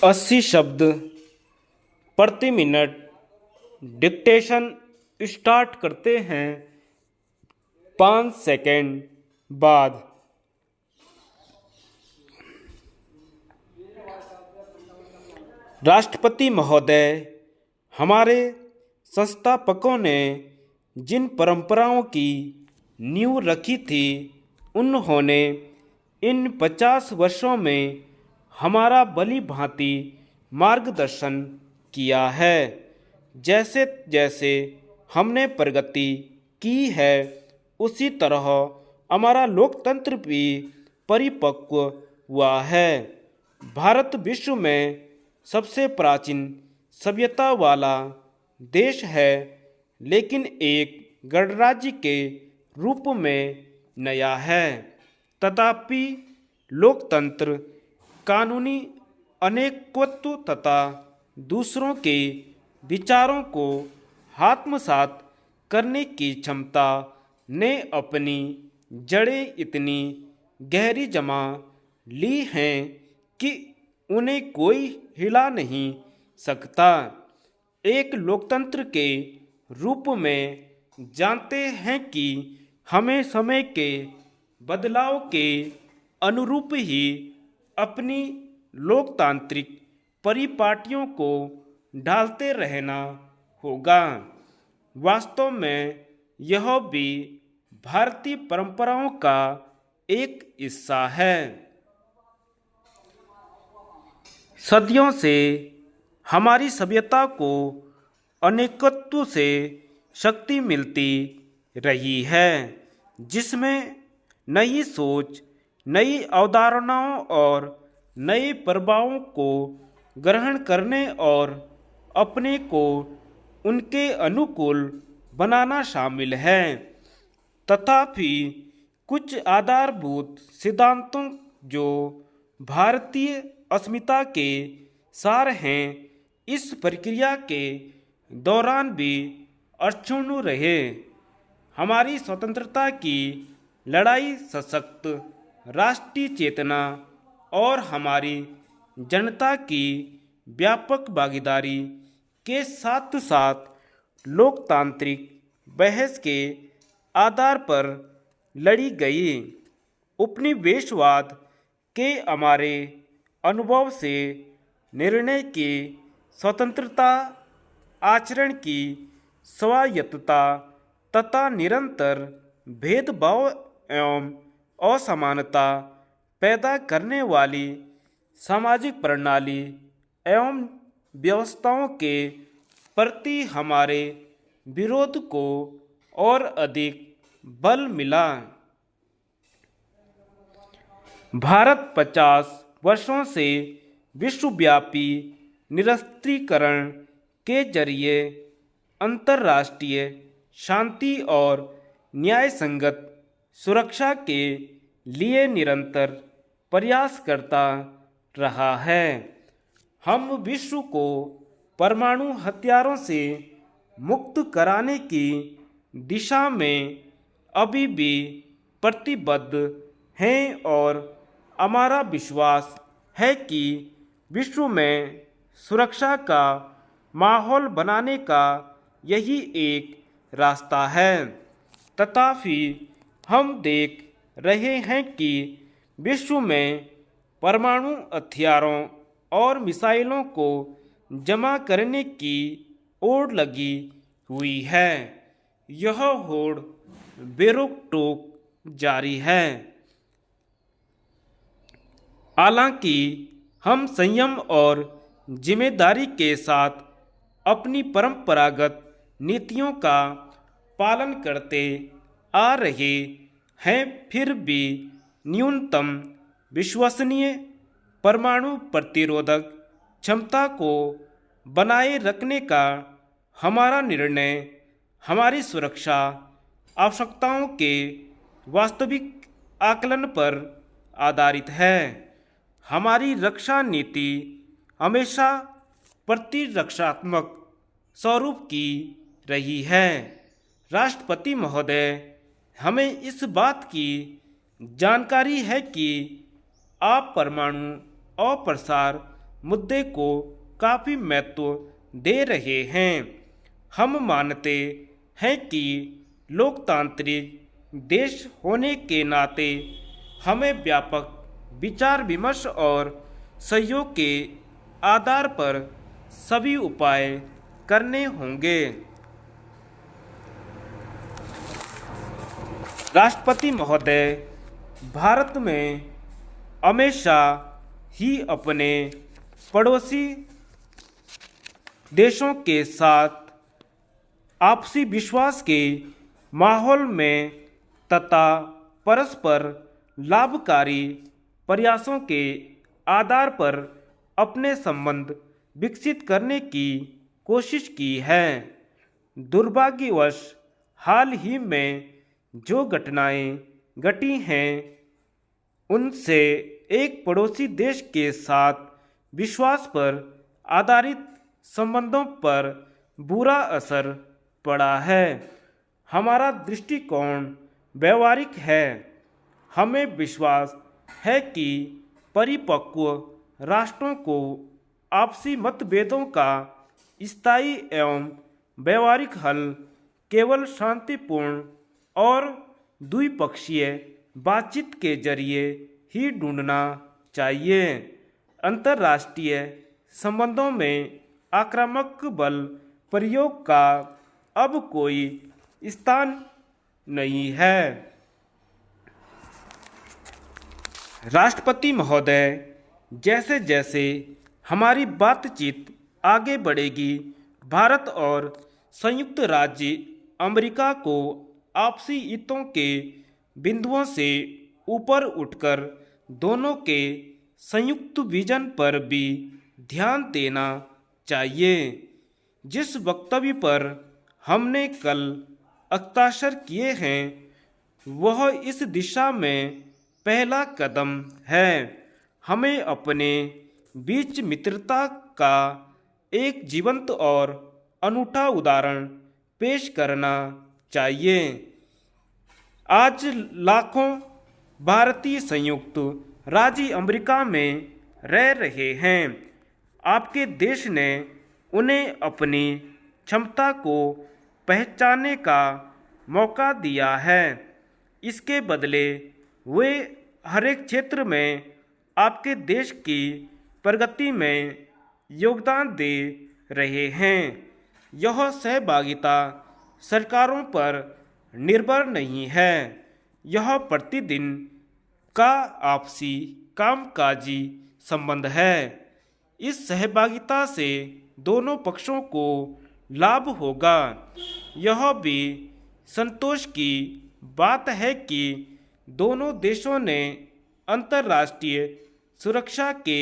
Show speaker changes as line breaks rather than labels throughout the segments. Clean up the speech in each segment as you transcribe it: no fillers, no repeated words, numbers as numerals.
80 शब्द प्रति minute dictation start करते हैं 5 सेकंड बाद। राष्ट्रपति महोदय, हमारे संस्थापकों ने जिन परंपराओं की नींव रखी थी, उन्होंने इन 50 वर्षों में हमारा भली भांति मार्गदर्शन किया है। जैसे जैसे हमने प्रगति की है, उसी तरह हमारा लोकतंत्र भी परिपक्व हुआ है। भारत विश्व में सबसे प्राचीन सभ्यता वाला देश है, लेकिन एक गणराज्य के रूप में नया है। तथापि लोकतंत्र कानूनी अनेकत्व तथा दूसरों के विचारों को आत्मसात करने की क्षमता ने अपनी जड़ें इतनी गहरी जमा ली हैं कि उन्हें कोई हिला नहीं सकता। एक लोकतंत्र के रूप में जानते हैं कि हमें समय के बदलाव के अनुरूप ही अपनी लोकतांत्रिक परिपाटियों को ढालते रहना होगा। वास्तव में यह भी भारतीय परंपराओं का एक हिस्सा है। सदियों से हमारी सभ्यता को अनेकत्व से शक्ति मिलती रही है, जिसमें नई सोच, नई अवधारणाओं और नए प्रभावों को ग्रहण करने और अपने को उनके अनुकूल बनाना शामिल है। तथापि कुछ आधारभूत सिद्धांतों जो भारतीय अस्मिता के सार हैं, इस प्रक्रिया के दौरान भी अक्षुण्ण रहे। हमारी स्वतंत्रता की लड़ाई सशक्त राष्ट्रीय चेतना और हमारी जनता की व्यापक भागीदारी के साथ साथ लोकतांत्रिक बहस के आधार पर लड़ी गई। उपनिवेशवाद के हमारे अनुभव से निर्णय की स्वतंत्रता, आचरण की स्वायत्तता तथा निरंतर भेदभाव एवं असमानता पैदा करने वाली सामाजिक प्रणाली एवं व्यवस्थाओं के प्रति हमारे विरोध को और अधिक बल मिला। भारत 50 वर्षों से विश्वव्यापी निरस्त्रीकरण के जरिए अंतर्राष्ट्रीय शांति और न्याय संगत सुरक्षा के लिए निरंतर प्रयास करता रहा है। हम विश्व को परमाणु हथियारों से मुक्त कराने की दिशा में अभी भी प्रतिबद्ध हैं और हमारा विश्वास है कि विश्व में सुरक्षा का माहौल बनाने का यही एक रास्ता है। तथापि हम देख रहे हैं कि विश्व में परमाणु हथियारों और मिसाइलों को जमा करने की होड़ लगी हुई है। यह होड़ बेरोक-टोक जारी है। हालांकि हम संयम और जिम्मेदारी के साथ अपनी परंपरागत नीतियों का पालन करते आ रहे हैं, फिर भी न्यूनतम विश्वसनीय परमाणु प्रतिरोधक क्षमता को बनाए रखने का हमारा निर्णय हमारी सुरक्षा आवश्यकताओं के वास्तविक आकलन पर आधारित है। हमारी रक्षा नीति हमेशा प्रतिरक्षात्मक स्वरूप की रही है। राष्ट्रपति महोदय, हमें इस बात की जानकारी है कि आप परमाणु अप्रसार मुद्दे को काफ़ी महत्व दे रहे हैं। हम मानते हैं कि लोकतांत्रिक देश होने के नाते हमें व्यापक विचार विमर्श और सहयोग के आधार पर सभी उपाय करने होंगे। राष्ट्रपति महोदय भारत में हमेशा ही अपने पड़ोसी देशों के साथ आपसी विश्वास के माहौल में तथा परस्पर लाभकारी प्रयासों के आधार पर अपने संबंध विकसित करने की कोशिश की है। दुर्भाग्यवश हाल ही में जो घटनाएं घटी हैं उनसे एक पड़ोसी देश के साथ विश्वास पर आधारित संबंधों पर बुरा असर पड़ा है। हमारा दृष्टिकोण व्यवहारिक है। हमें विश्वास है कि परिपक्व राष्ट्रों को आपसी मतभेदों का स्थायी एवं व्यवहारिक हल केवल शांतिपूर्ण और द्विपक्षीय बातचीत के जरिए ही ढूंढना चाहिए। अंतर्राष्ट्रीय संबंधों में आक्रामक बल प्रयोग का अब कोई स्थान नहीं है। राष्ट्रपति महोदय, जैसे जैसे हमारी बातचीत आगे बढ़ेगी, भारत और संयुक्त राज्य अमेरिका को आपसी हितों के बिंदुओं से ऊपर उठकर दोनों के संयुक्त विजन पर भी ध्यान देना चाहिए। जिस वक्तव्य पर हमने कल हस्ताक्षर किए हैं वह इस दिशा में पहला कदम है। हमें अपने बीच मित्रता का एक जीवंत और अनूठा उदाहरण पेश करना चाहिए। आज लाखों भारतीय संयुक्त राज्य अमेरिका में रह रहे हैं। आपके देश ने उन्हें अपनी क्षमता को पहचानने का मौका दिया है। इसके बदले वे हर एक क्षेत्र में आपके देश की प्रगति में योगदान दे रहे हैं। यह सहभागिता सरकारों पर निर्भर नहीं है, यह प्रतिदिन का आपसी कामकाजी संबंध है। इस सहभागिता से दोनों पक्षों को लाभ होगा। यह भी संतोष की बात है कि दोनों देशों ने अंतर्राष्ट्रीय सुरक्षा के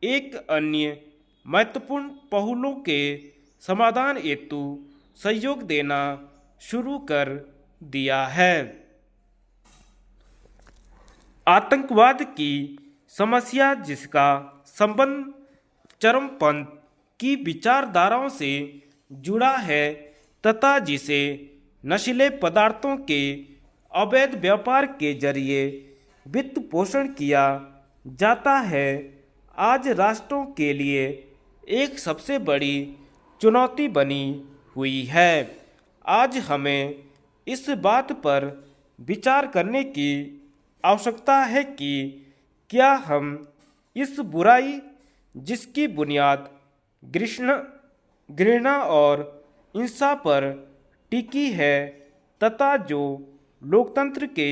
एक अन्य महत्वपूर्ण पहलू के समाधान हेतु सहयोग देना शुरू कर दिया है। आतंकवाद की समस्या, जिसका संबंध चरमपंथ की विचारधाराओं से जुड़ा है तथा जिसे नशीले पदार्थों के अवैध व्यापार के जरिए वित्त पोषण किया जाता है, आज राष्ट्रों के लिए एक सबसे बड़ी चुनौती बनी हुई है। आज हमें इस बात पर विचार करने की आवश्यकता है कि क्या हम इस बुराई, जिसकी बुनियाद घृणा और हिंसा पर टिकी है तथा जो लोकतंत्र के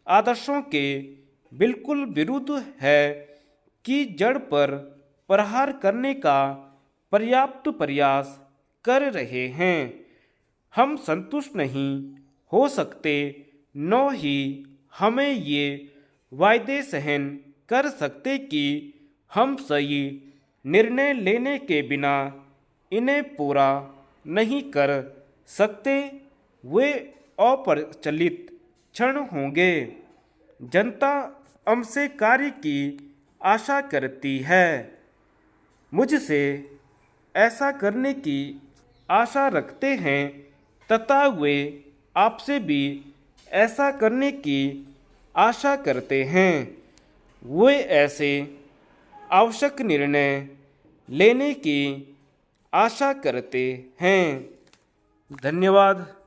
आदर्शों के बिल्कुल विरुद्ध है, की जड़ पर प्रहार करने का पर्याप्त प्रयास कर रहे हैं। हम संतुष्ट नहीं हो सकते, न ही हमें ये वायदे सहन कर सकते कि हम सही निर्णय लेने के बिना इन्हें पूरा नहीं कर सकते। वे अप्रचलित क्षण होंगे। जनता हमसे कार्य की आशा करती है। मुझसे ऐसा करने की आशा रखते हैं तथा वे आपसे भी ऐसा करने की आशा करते हैं। वे ऐसे आवश्यक निर्णय लेने की आशा करते हैं। धन्यवाद।